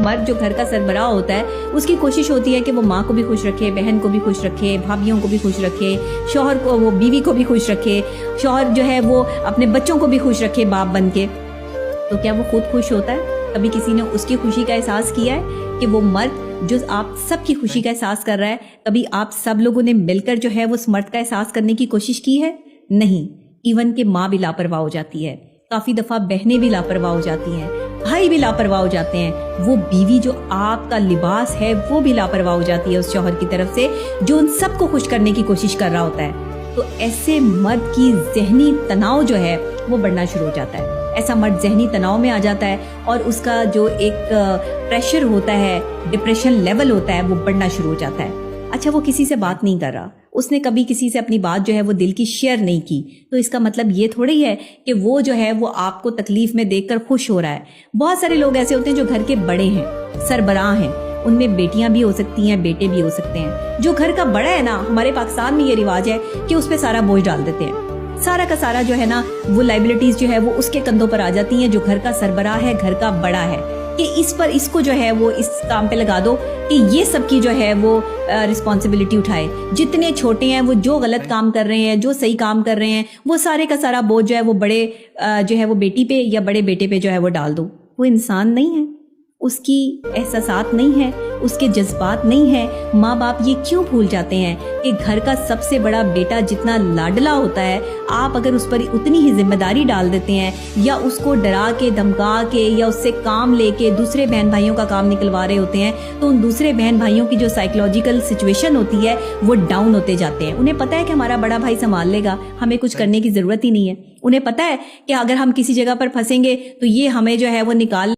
مرد جو گھر کا سربراہ ہوتا ہے اس کی کوشش ہوتی ہے کہ وہ ماں کو بھی خوش رکھے, بہن کو بھی خوش رکھے, بھابھیوں کو بھی خوش رکھے, شوہر کو, وہ بیوی کو بھی خوش رکھے, شوہر جو ہے وہ اپنے بچوں کو بھی خوش رکھے باپ بن کے. تو کیا وہ خود خوش ہوتا ہے؟ کبھی کسی نے اس کی خوشی کا احساس کیا ہے کہ وہ مرد جو آپ سب کی خوشی کا احساس کر رہا ہے, کبھی آپ سب لوگوں نے مل کر جو ہے وہ اس مرد کا احساس کرنے کی کوشش کی ہے؟ نہیں. ایون کہ ماں بھی لاپرواہ ہو جاتی ہے, کافی دفعہ بہنیں بھی لاپرواہ ہو جاتی ہیں, بھائی بھی لاپرواہ ہو جاتے ہیں, وہ بیوی جو آپ کا لباس ہے وہ بھی لاپرواہ ہو جاتی ہے اس شوہر کی طرف سے جو ان سب کو خوش کرنے کی کوشش کر رہا ہوتا ہے. تو ایسے مرد کی ذہنی تناؤ جو ہے وہ بڑھنا شروع ہو جاتا ہے. ایسا مرد ذہنی تناؤ میں آ جاتا ہے اور اس کا جو ایک پریشر ہوتا ہے, ڈپریشن لیول ہوتا ہے, وہ بڑھنا شروع ہو جاتا ہے. اچھا, وہ کسی سے بات نہیں کر رہا, اس نے کبھی کسی سے اپنی بات جو ہے وہ دل کی شیئر نہیں کی, تو اس کا مطلب یہ تھوڑی ہے کہ وہ جو ہے وہ آپ کو تکلیف میں دیکھ کر خوش ہو رہا ہے. بہت سارے لوگ ایسے ہوتے ہیں جو گھر کے بڑے ہیں, سربراہ ہیں, ان میں بیٹیاں بھی ہو سکتی ہیں, بیٹے بھی ہو سکتے ہیں. جو گھر کا بڑا ہے نا, ہمارے پاکستان میں یہ رواج ہے کہ اس پہ سارا بوجھ ڈال دیتے ہیں, سارا کا سارا جو ہے نا وہ لائبلٹیز جو ہے وہ اس کے کندھوں پر آ جاتی ہیں جو گھر کا سربراہ ہے, گھر کا بڑا ہے, کہ اس کو جو ہے وہ اس کام پہ لگا دو کہ یہ سب کی جو ہے وہ رسپانسبلٹی اٹھائے. جتنے چھوٹے ہیں وہ جو غلط کام کر رہے ہیں, جو صحیح کام کر رہے ہیں, وہ سارے کا سارا بوجھ جو ہے وہ بڑے جو ہے وہ بیٹی پہ یا بڑے بیٹے پہ جو ہے وہ ڈال دو. وہ انسان نہیں ہے, اس کی احساسات نہیں ہے, اس کے جذبات نہیں ہیں. ماں باپ یہ کیوں بھول جاتے ہیں کہ گھر کا سب سے بڑا بیٹا جتنا لاڈلا ہوتا ہے, آپ اگر اس پر اتنی ہی ذمہ داری ڈال دیتے ہیں یا اس کو ڈرا کے دھمکا کے یا اس سے کام لے کے دوسرے بہن بھائیوں کا کام نکلوا رہے ہوتے ہیں, تو ان دوسرے بہن بھائیوں کی جو سائیکولوجیکل سچویشن ہوتی ہے وہ ڈاؤن ہوتے جاتے ہیں. انہیں پتہ ہے کہ ہمارا بڑا بھائی سنبھال لے گا, ہمیں کچھ کرنے کی ضرورت ہی نہیں ہے. انہیں پتہ ہے کہ اگر ہم کسی جگہ پر پھنسیں گے تو یہ ہمیں جو ہے وہ نکال